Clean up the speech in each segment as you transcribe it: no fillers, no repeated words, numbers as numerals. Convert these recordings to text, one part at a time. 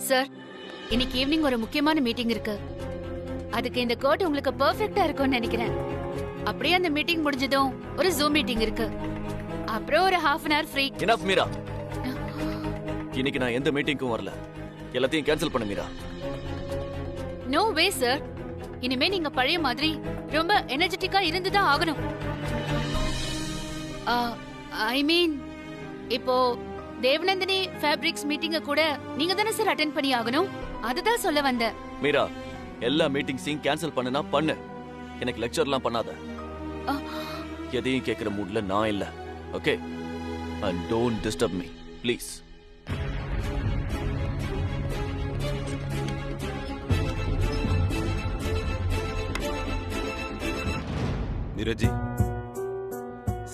Sir, இன்னைக்கு evening ஒரு முக்கியமான மீட்டிங் இருக்கு. அதுக்கு இந்த கோட் உங்களுக்கு பெர்ஃபெக்ட்டா இருக்கும்னு நினைக்கிறேன். அப்படியே அந்த மீட்டிங் முடிஞ்சதும் ஒரு ஜூம் மீட்டிங் இருக்கு. அப்புறம் ஒரு half an hour free. Enough Meera. இன்னைக்கு நான் எந்த மீட்டிங்க்கும் வரல. எல்லாத்தையும் கேன்சல் பண்ணு மீரா. நோ வே சார். இனிமே நீங்க பழைய மாதிரி ரொம்ப எனர்ஜெட்டிக்கா இருந்துதான் ஆகணும். ஐ மீன், இப்போ தேவநந்தினி ஃபேப்ரிக்ஸ் மீட்டிங்க கூட நீங்க தானே சார் அட்டெண்ட் பண்ணி ஆகணும். அதுதான் சொல்ல வந்தேன். மீரா, எல்லா மீட்டிங்ஸையும் கேன்சல் பண்ணுனா பண்ணு. எனக்கு லெக்சர்லாம் பண்ணாத. எதையும் கேட்கிற மூட்ல நான் இல்ல. Okay? And don't disturb me please. நீரஜி,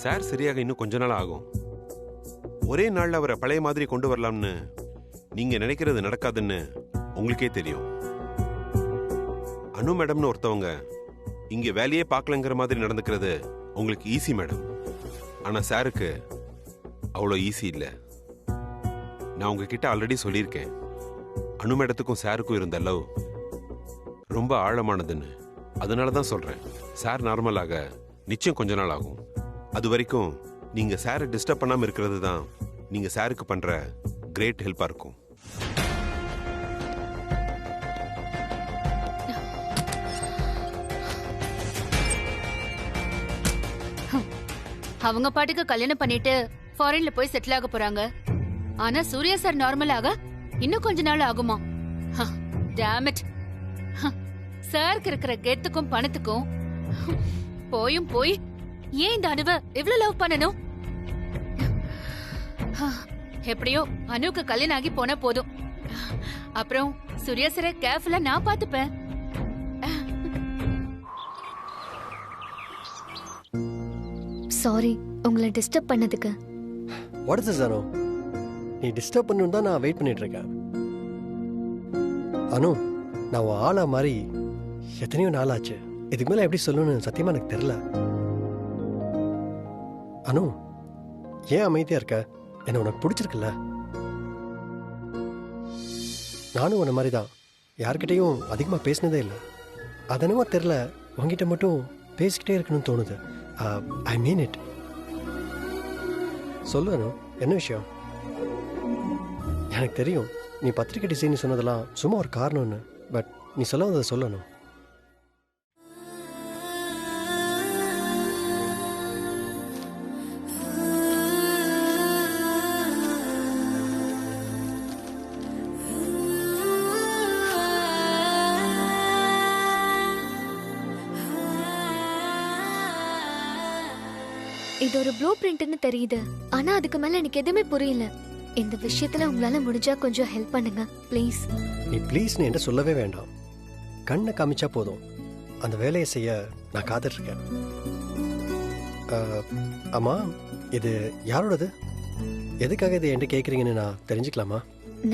சார் சரியாக இன்னும் கொஞ்ச நாள் ஆகும். ஒரே நாள்ல அவரை பழைய மாதிரி கொண்டு வரலாம்னு நீங்க நினைக்கிறது நடக்காதுன்னு உங்களுக்கே தெரியும். அனு மேடம்னு ஒருத்தவங்க இங்க வேலையே பார்க்கலங்கிற மாதிரி நடந்துக்கிறது உங்களுக்கு ஈஸி மேடம். ஆனா சாருக்கு அவ்வளோ ஈஸி இல்லை. நான் உங்ககிட்ட ஆல்ரெடி சொல்லியிருக்கேன், அனு மேடத்துக்கும் சாருக்கும் இருந்த லவ் ரொம்ப ஆழமானதுன்னு. அதனால தான் சொல்றேன், சார் நார்மலாக நிச்சயம் கொஞ்ச நாள் ஆகும். அது வரைக்கும் நீங்க சாரை டிஸ்டர்ப் பண்ணாம இருக்கிறது தான் நீங்க சாருக்கு பண்ற கிரேட் ஹெல்ப்பா இருக்கும். அவங்க பாட்டுக்கு கல்யாணம் பண்ணிட்டு ஃபாரின்ல போய் செட்டில் ஆக போறாங்க. ஆனா சூர்யா சார் நார்மலாக இன்னும் கொஞ்ச நாள் ஆகுமா? Dam it. சாருக்கு இருக்கிற கெத்துக்கும் பணத்துக்கும் போயும் போய் ஏன் இந்த அனுவ இவ்வளவு லவ் பண்ணணும்? எப்படியோ அனுக்கு கல்யாணம் ஆகி போனா போதும். அப்புறம் சூர்யா சார கேர்ஃபுல்லா நான் பாத்துப்பேன். சாரி உங்களை டிஸ்டர்ப் பண்ணதுக்கு. What is this Anu? நீ டிஸ்டர்ப் பண்ணணும் தான் நான் வெயிட் பண்ணிட்டு இருக்கேன். அனு, நான் உன் ஆளா மாதிரி எத்தனையோ நாள் ஆச்சு. இதுக்கு மேலே எப்படி சொல்லணும்னு சத்தியமா எனக்கு தெரியல. அனு, ஏன் அமைதியா இருக்க? என்ன உனக்கு பிடிச்சிருக்குல்ல? நானும் உன்ன மாதிரி தான், யார்கிட்டையும் அதிகமாக பேசினதே இல்லை. அதனவோ தெரில, உங்ககிட்ட மட்டும் பேசிக்கிட்டே இருக்கணும்னு தோணுது. ஐ மீன் இட். சொல்லு அனு, என்ன விஷயம்? எனக்கு தெரியும் நீ பத்திரிக்கை டிசைன் சொன்னதெல்லாம் சும்மா ஒரு காரணம்னு. பட் நீ சொல்ல வந்ததை சொல்லணும். இது ஒரு ப்ளூ பிரிண்ட்னு தெரியுது, ஆனா அதுக்கு மேல எனக்கு எதுவுமே புரியல. இந்த விஷயத்துல உங்களால முடிஞ்சா கொஞ்சம் ஹெல்ப் பண்ணுங்க ப்ளீஸ். நீ ப்ளீஸ்னு என்ன சொல்லவே வேண்டாம். கண்ணை காமிச்சா போதும். அந்த வேலையை செய்ய நான் காத்துட்ருக்கேன். ஆமா, இது யாரோடது? எதுக்காக இதை என்கிட்ட கேட்குறீங்கன்னு நான் தெரிஞ்சுக்கலாமா?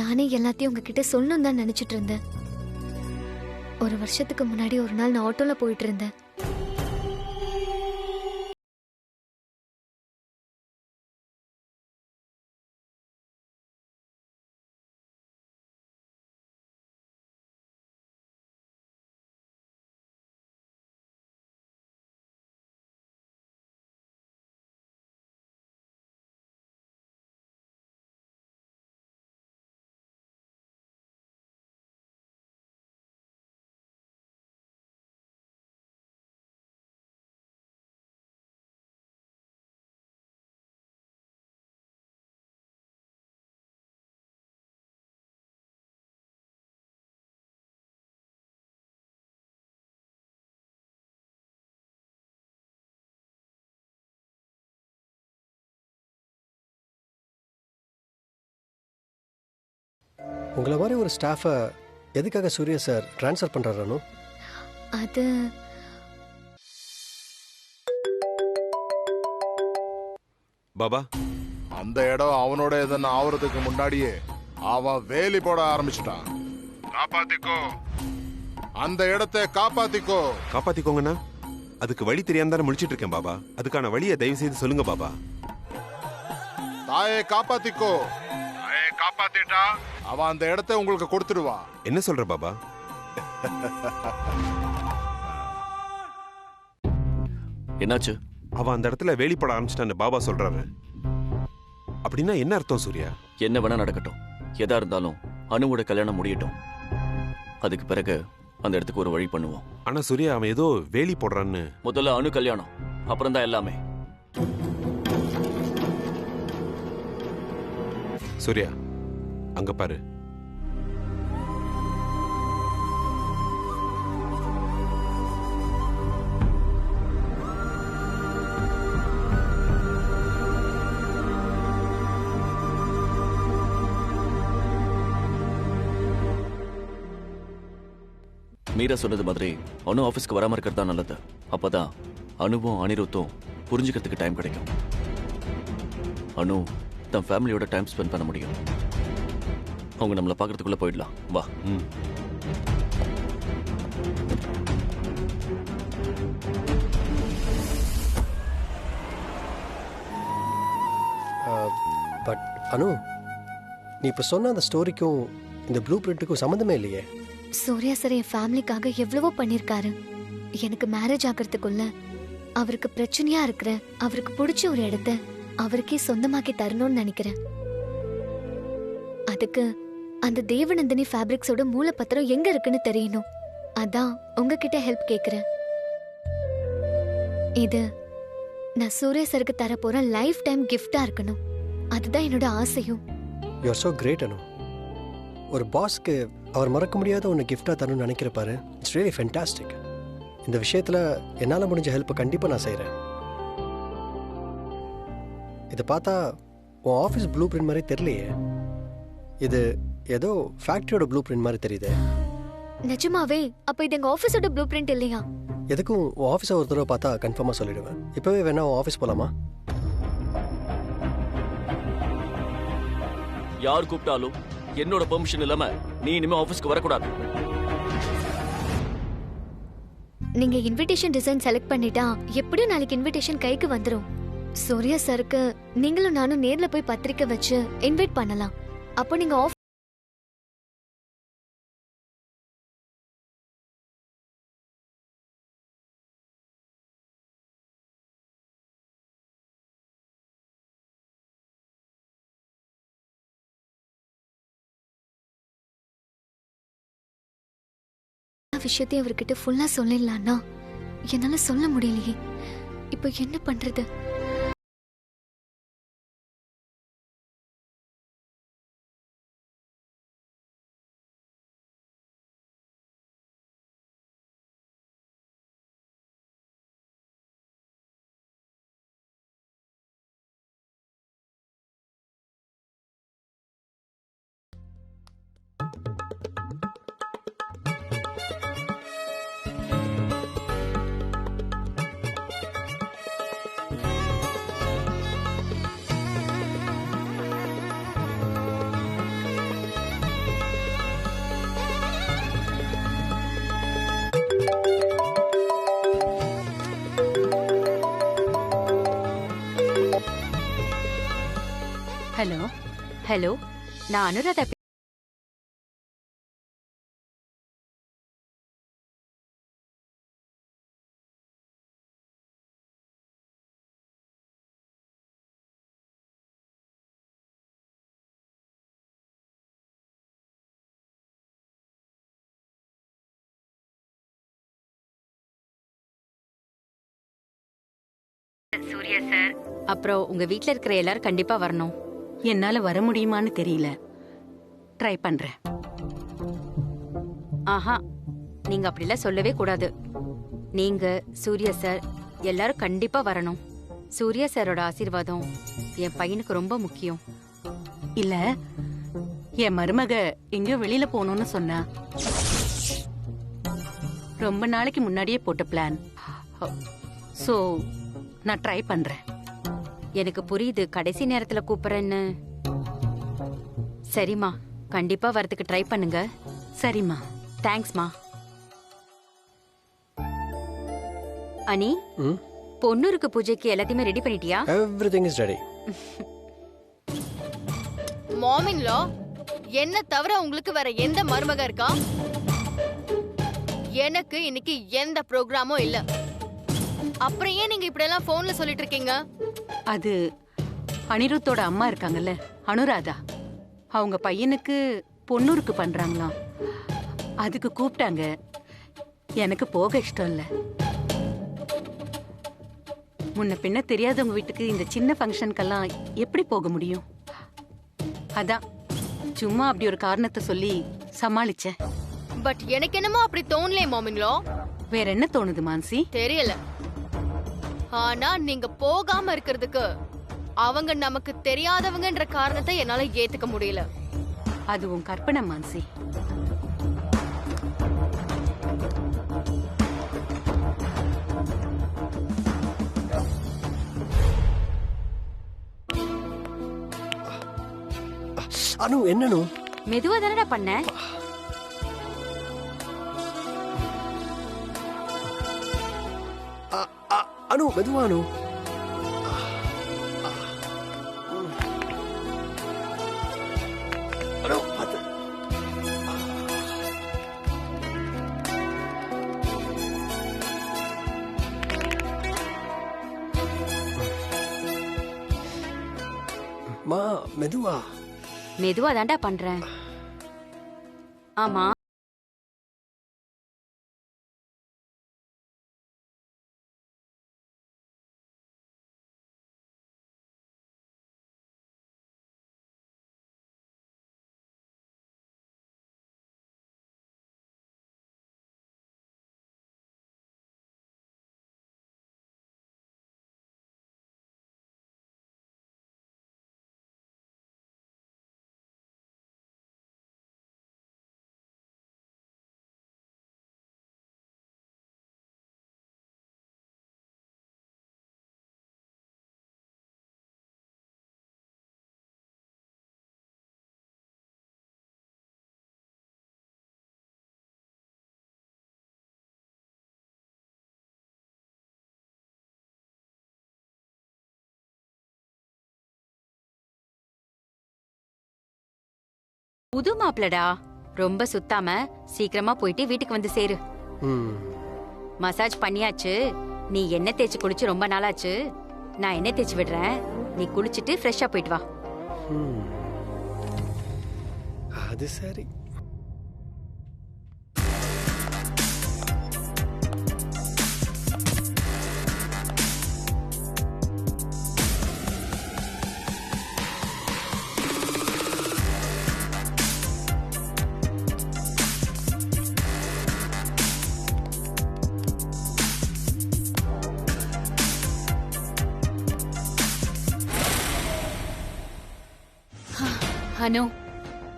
நானே எல்லாத்தையும் உங்ககிட்ட சொல்லணும் தான் நினைச்சிட்டு இருந்தேன். ஒரு வருஷத்துக்கு முன்னாடி ஒரு நாள் நான் ஆட்டோல போயிட்டு இருந்தேன். உங்களை மாதிரி ஒரு ஸ்டாஃபை எதுக்காக சூர்யா சார் ட்ரான்ஸ்ஃபர் பண்ணுறாரு? அது பாபா, அந்த இடம் அவனோட எதனா ஆவறதுக்கு முன்னாடியே அவன் வேலி போட ஆரம்பிச்சுட்டான். காப்பாத்திக்கோ, அந்த இடத்தை காப்பாத்திக்கோ. காப்பாத்திக்கோங்கண்ணா. அதுக்கு வழி தெரியாம தானே முடிச்சிட்டு இருக்கேன் பாபா. அதுக்கான வழியை தயவு செய்து சொல்லுங்க பாபா. தாயை காப்பாத்திக்கோ, தாயை காப்பாத்திட்டா அவ அந்த இடத்தை உங்களுக்கு கொடுத்துடுவா. என்ன சொல்ற பாபா? என்னாச்சு? அவ அந்த இடத்துல வேலி போட ஆரம்பிச்சிட்டான்னு பாபா சொல்றாரு. அப்படின்னா என்ன அர்த்தம் சூர்யா? என்ன வேணா நடக்கட்டும், எதா இருந்தாலும் அனுவோட கல்யாணம் முடியட்டும். அதுக்கு பிறகு அந்த இடத்துக்கு ஒரு வழி பண்ணுவோம். ஆனா சூர்யா, அவன் ஏதோ வேலி போடுறான்னு. முதல்ல அனு கல்யாணம், அப்புறம் தான் எல்லாமே. சூர்யா, அங்க பாரு. மீரா சொன்னது மாதிரி அனு ஆஃபீஸ்க்கு வராம இருக்கிறது தான் நல்லது. அப்பதான் அனுவும் அனிருத்தும் புரிஞ்சுக்கிறதுக்கு டைம் கிடைக்கும். அனு தன் ஃபேமிலியோட டைம் ஸ்பெண்ட் பண்ண முடியும். அவங்க நம்மளை பார்க்கறதுக்குள்ள போயிடலாம். வா. பட் அனு, நீ இப்போ சொன்ன அந்த ஸ்டோரிக்கும் இந்த ப்ளூ பிரிண்ட்டுக்கும் சம்மந்தமே இல்லையே. சூர்யா சார் என் ஃபேமிலிக்காக எவ்வளவோ பண்ணிருக்காரு. எனக்கு மேரேஜ் ஆகிறதுக்குள்ள அவருக்கு பிரச்சனையா இருக்கிற, அவருக்கு பிடிச்ச ஒரு இடத்த அவருக்கே சொந்தமாக்கி தரணும்னு நினைக்கிறேன். அதுக்கு அந்த தேவநந்தினி ஃபேப்ரிக்ஸோட மூலப்பத்திரம் எங்க இருக்குன்னு தெரியணும். அதான் உங்ககிட்ட ஹெல்ப் கேக்குறேன். இது நான் சூர்யா சருக்கு தர போற லைஃப் டைம் கிஃப்டா இருக்கணும். அதுதான் என்னோட ஆசையும். யூ ஆர் சோ கிரேட் அனு. ஒரு பாஸ்க்கு அவர் மறக்க முடியாத ஒன்று கிஃப்டாக தரணும்னு நினைக்கிற பாரு. It's really fantastic. இந்த விஷயத்தில் என்னால் முடிஞ்ச ஹெல்ப்பை கண்டிப்பாக நான் செய்கிறேன். இதை பார்த்தா உன் ஆஃபீஸ் ப்ளூ பிரிண்ட் மாதிரி தெரியலையே. இது ஏதோ ஃபேக்ட்ரியோட ப்ளூ பிரிண்ட் மாதிரி தெரியுது. நிஜமாவே? அப்ப இது எங்க ஆஃபீஸோட ப்ளூ பிரிண்ட் இல்லையா? எதுக்கும் உன் ஆஃபீஸை ஒரு தடவை பார்த்தா கன்ஃபார்மாக சொல்லிடுவேன். இப்போவே வேணா உன் ஆஃபீஸ் போகலாமா? யார் கூப்பிட்டாலும் என்னோட பெர்மிஷன் இல்லாம நீ இனிமே ஆபீஸ்க்கு வரக்கூடாது. நீங்க இன்விடேஷன் டிசைன் செலக்ட் பண்ணிட்டா எப்படியும் நாளைக்கு இன்விடேஷன் கைக்கு வந்துரும். சூர்யா சருக்கு நீங்களும் நானும் நேர்ல போய் பத்திரிக்கை வச்சு இன்வைட் பண்ணலாம். அப்போ நீங்க விஷயத்தையும் அவர்கிட்ட ஃபுல்லா சொல்லிடலான்னா என்னால சொல்ல முடியலையே. இப்போ என்ன பண்றது? ஹலோ ஹலோ, நான் அனுராதா. சூர்யா சார், அப்புறம் உங்க வீட்ல இருக்கிற எல்லாரும் கண்டிப்பா வரணும். என்னால வர முடியுமான்னு தெரியல, ட்ரை பண்றேன். ஆஹா, நீங்க அப்படிலாம் சொல்லவே கூடாது. நீங்க, சூர்யா சார் எல்லாரும் கண்டிப்பா வரணும். சூர்யா சாரோட ஆசீர்வாதம் என் பையனுக்கு ரொம்ப முக்கியம். இல்ல, என் மருமக எங்கயோ வெளியில போகணும்னு சொன்னா. ரொம்ப நாளைக்கு முன்னாடியே போட்ட பிளான். சோ நான் ட்ரை பண்றேன். எனக்கு புரியுது, கடைசி நேரத்துல கூப்பிடுறேன்னு. சரிம்மா, கண்டிப்பா வரதுக்கு ட்ரை பண்ணுங்க. சரிம்மா, தேங்க்ஸ்மா. அனி, பொண்ணுருக்கு பூஜைக்கு எல்லாத்தையுமே ரெடி பண்ணிட்டியா? Everything is ready. மாமின்லா என்ன தவிர உங்களுக்கு வேற எந்த மருமக இருக்கா? எனக்கு இன்னைக்கு எந்த ப்ரோக்ராமும் இல்ல. அப்புறம் ஏன் நீங்க இப்படி எல்லாம் போன்ல சொல்லிட்டு இருக்கீங்க? அது அனிருத்தோட அம்மா இருக்காங்கல்ல, அனுராதா. அவங்க பையனுக்கு பொன்னூருக்கு பண்றாங்களாம். அதுக்கு கூப்பிட்டாங்க. எனக்கு போக இஷ்டம் இல்ல. முன்ன பின்ன தெரியாதவங்க வீட்டுக்கு இந்த சின்ன ஃபங்க்ஷனுக்கெல்லாம் எப்படி போக முடியும்? அதான் சும்மா அப்படி ஒரு காரணத்தை சொல்லி சமாளிச்சேன். பட் எனக்கு என்னமோ அப்படி தோணலே மாமின்லா. வேற என்ன தோணுது மான்சி? தெரியல. ஆனா நீங்க போகாம இருக்கிறதுக்கு அவங்க நமக்கு தெரியாதவங்கன்ற காரணத்தை என்னால ஏத்துக்க முடியல. அது உன் கற்பனை மான்சி. அனு என்னனு மெதுவா தானடா பண்ண. அனு மெதுவா அனு. அனு பார்த்து. மா மெதுவா. மெதுவா தான்டா பண்றேன். ஆமா, புது மாப்பிளடா. ரொம்ப சுத்தாம சீக்கிரமா போயிட்டு வீட்டுக்கு வந்து சேரு. மசாஜ் பண்ணியாச்சு. நீ எண்ணெய் தேய்ச்சி குளிச்சு ரொம்ப நாளாச்சு. நான் எண்ணெய் தேய்ச்சி விடுறேன். நீ குளிச்சுட்டு ஃப்ரெஷ்ஷா போயிட்டு வா. அது சரி. அனு,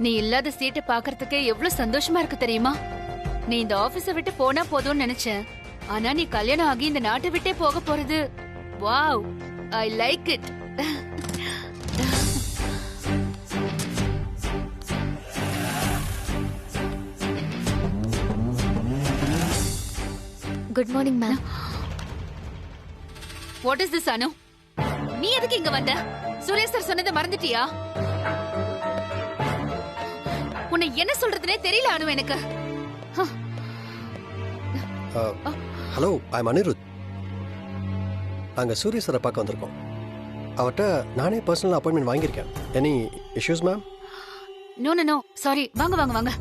நீ இல்லாத சீட்டை பாக்குறதுக்கு எவ்வளவு சந்தோஷமா இருக்கு தெரியுமா? நீ இந்த ஆபீஸ விட்டு போனா போதும்னு நினைச்சேன். ஆனா நீ கல்யாணம் ஆகி இந்த நாட்டை விட்டே போக போறது. Wow, I like it. Good morning ma'am. What is this Anu? நீ எதுக்கு இங்க வந்த? சுரேஷ் சார் சொன்னதை மறந்துட்டியா? உன்னை என்ன சொல்றதுனே தெரியல அனு எனக்கு. Hello, I am Anirudh. நாங்கள் சூரிய சாரை பார்க்க வந்திருக்கோம். அவர்கிட்ட நானே பர்சனல் அப்பாயின்மெண்ட் வாங்கியிருக்கேன். Any issues ma'am? No no no, sorry. வாங்க வாங்க வாங்க.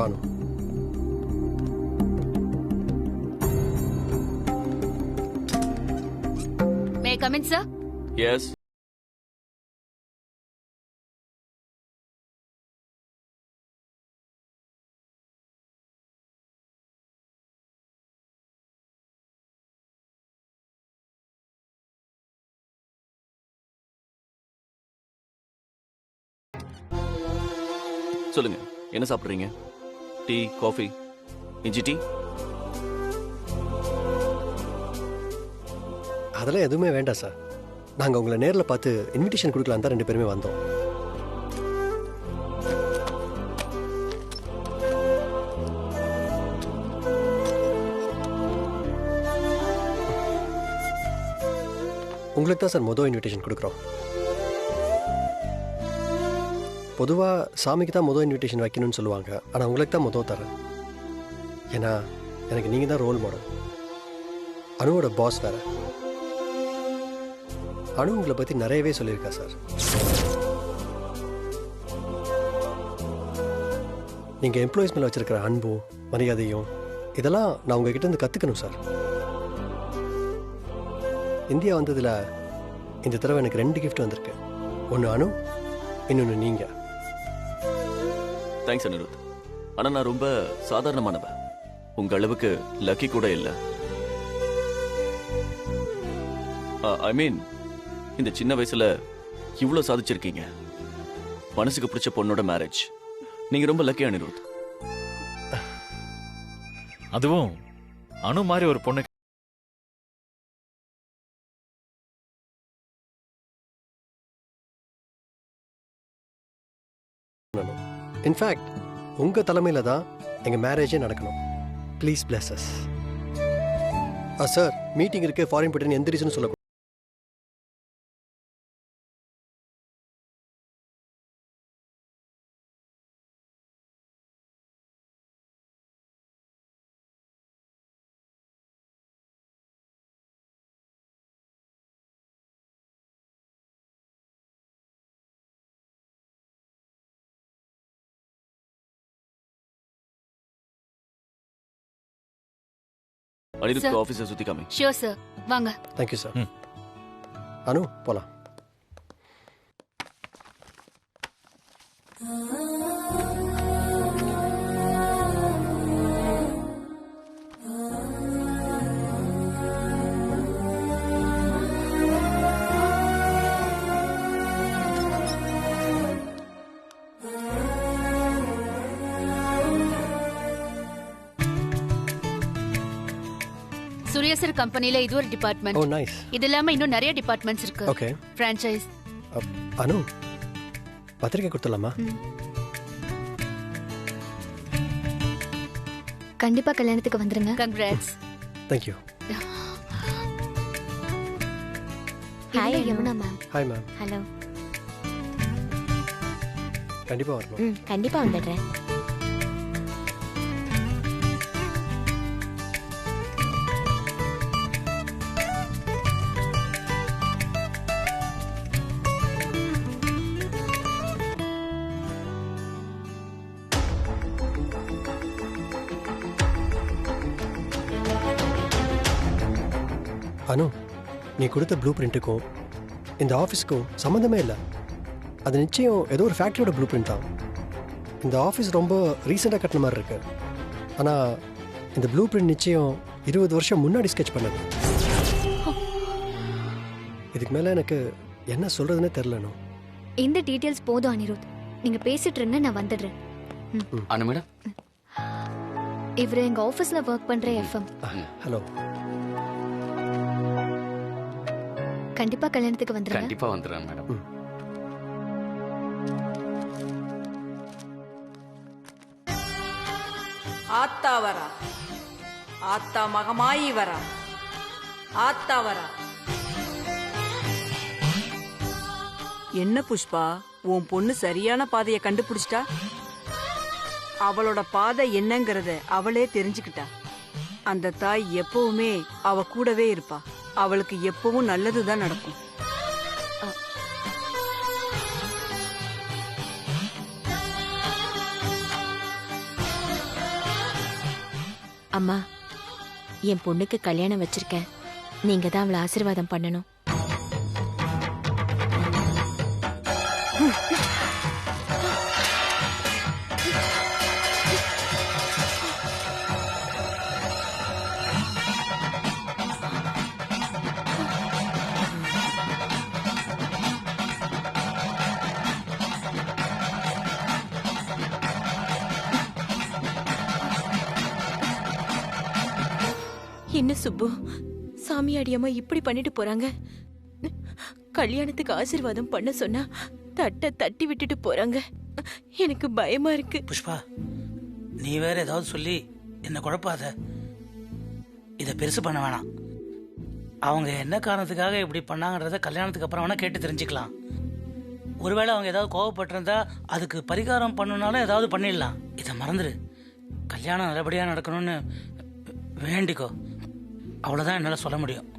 வாங்க. May come in sir? Yes. சொல்லுங்க, என்ன சாப்பிடுறீங்க? டீ, காஃபி, இஞ்சி டீ? அதெல்லாம் எதுவுமே வேண்டாம் சார். நாங்கள் உங்களை நேரில் பார்த்து இன்விடேஷன் கொடுக்கலாம் தான் 2 பேருமே வந்தோம். உங்களுக்கு தான் சார் மொதல் இன்விடேஷன் கொடுக்குறோம். பொதுவாக சாமிக்கு தான் முதல் இன்விடேஷன் வைக்கணும்னு சொல்லுவாங்க, ஆனால் உங்களுக்கு தான் முதல் தரேன். ஏன்னா எனக்கு நீங்கள் தான் ரோல் மாடல். அனுவோட பாஸ் வேற. அனு உங்களை பற்றி நிறையவே சொல்லியிருக்கா சார். நீங்கள் எம்ப்ளாயிஸ் மேலே வச்சிருக்கிற அன்பும் மரியாதையும் இதெல்லாம் நான் உங்ககிட்ட இருந்து கற்றுக்கணும் சார். இந்தியா வந்ததில் இந்த தடவை எனக்கு 2 gift வந்திருக்கு. ஒன்று அனு, இன்னொன்று நீங்கள். தேங்க்ஸ் அனிருத். ஆனால் நான் ரொம்ப சாதாரணமானவன், உங்கள் அளவுக்கு லக்கி கூட இல்லை. ஐ மீன், இந்த சின்ன வயசுல இவ்வளோ சாதிச்சிருக்கீங்க. மனசுக்கு பிடிச்ச பொண்ணோட மேரேஜ். நீங்க ரொம்ப லக்கி அனிருத். அதுவும் அனு மாதிரி ஒரு பொண்ணு. இன்ஃபேக்ட் உங்கள் தலைமையில் தான் எங்கள் மேரேஜே நடக்கணும். Please bless us. Sir, meeting இருக்கு, ஃபாரின் போயிட்டு எந்த ரீசனும் சொல்லக்கூடாது. அனிருத் ஆஃபீஸை சுற்றி காமி. ஷியோர் சார், வாங்க. Thank you sir. அனு போகலாம். சூர்யா சார் கம்பெனில இது ஒரு டிபார்ட்மெண்ட். ஓ நைஸ். இது இல்லாம இன்னும் நிறைய டிபார்ட்மெண்ட்ஸ் இருக்கு. ஓகே. ஃப்ரான்ச்சைஸ். அனு, பத்திரிக்கை கொடுத்துடலாமா? கண்டிப்பா கல்யாணத்துக்கு வந்துருங்க. Congrats. Thank you. Hi Yamuna ma'am. Hi ma'am. Hello. கண்டிப்பாக வரணும். கண்டிப்பா வந்துடுறேன். அனு, நீ கொடுத்த ப்ளூ பிரிண்ட்டுக்கும் இந்த ஆஃபீஸ்க்கும் சம்மந்தமே இல்லை. அது நிச்சயம் ஏதோ ஒரு ஃபேக்ட்ரியோட ப்ளூ பிரிண்ட் தான். இந்த ஆஃபீஸ் ரொம்ப ரீசெண்டாக கட்டின மாதிரி இருக்கு. ஆனால் இந்த ப்ளூ பிரிண்ட் நிச்சயம் 20 வருஷம் முன்னாடி ஸ்கெட்ச் பண்ணது. இதுக்கு மேலே எனக்கு என்ன சொல்கிறதுனே தெரிலனோ. இந்த டீட்டெயில்ஸ் போதும் அனிருத். நீங்க பேசிட்டு இருங்க, நான் வந்துடுறேன். அனு மேடம், இவரு எங்க ஆஃபீஸ்ல ஒர்க் பண்ற எஃப்எம். ஹலோ. கண்டிப்பா கல்யாணத்துக்கு வந்துடுறேன். கண்டிப்பா வந்துடுறேன் மேடம். ஆத்தா வரா, ஆத்தா மகமாயி வரா, ஆத்தா வரா. என்ன புஷ்பா, உன் பொண்ணு சரியான பாதையை கண்டுபிடிச்சிட்டா. அவளோட பாதை என்னங்கறத அவளே தெரிஞ்சுக்கிட்டா. அந்த தாய் எப்பவுமே அவ கூடவே இருப்பா. அவளுக்கு எப்பவும் நல்லதுதான் நடக்கும். அம்மா, என் பொண்ணுக்கு கல்யாணம் வச்சிருக்கேன். நீங்க தான் அவளை ஆசீர்வாதம் பண்ணணும். என்ன சுப்பு, சாமியாடி அம்மா இப்படி பண்ணிட்டு போறாங்க. கல்யாணத்துக்கு ஆசீர்வாதம் பண்ண சொன்னா தட்டை தட்டி விட்டுட்டு போறாங்க. எனக்கு பயமா இருக்கு. புஷ்பா, நீ வேற ஏதாவது சொல்லி என்ன குழப்பாத. இத பெருசு பண்ண வேணாம். அவங்க என்ன காரணத்துக்காக இப்படி பண்ணாங்கன்றத கல்யாணத்துக்கு அப்புறம் வேணா கேட்டு தெரிஞ்சுக்கலாம். ஒருவேளை அவங்க ஏதாவது கோவப்பட்டிருந்தா அதுக்கு பரிகாரம் பண்ணணும்னாலும் ஏதாவது பண்ணிடலாம். இதை மறந்துடு. கல்யாணம் நல்லபடியாக நடக்கணும்னு வேண்டிக்கோ. அவ்வளோதான் என்னால் சொல்ல முடியும்.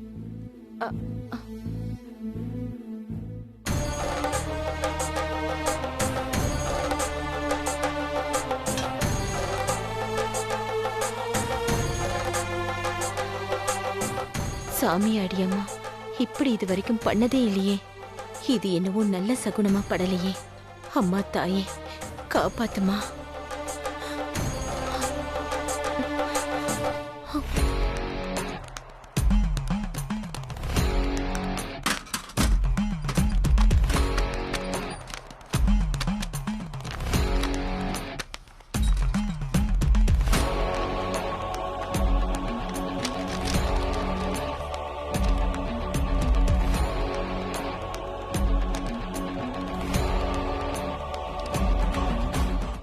சாமி அடியம்மா இப்படி இது வரைக்கும் பண்ணதே இல்லையே. இது என்னவோ நல்ல சகுனமா படலையே. அம்மா தாயே காப்பாத்துமா.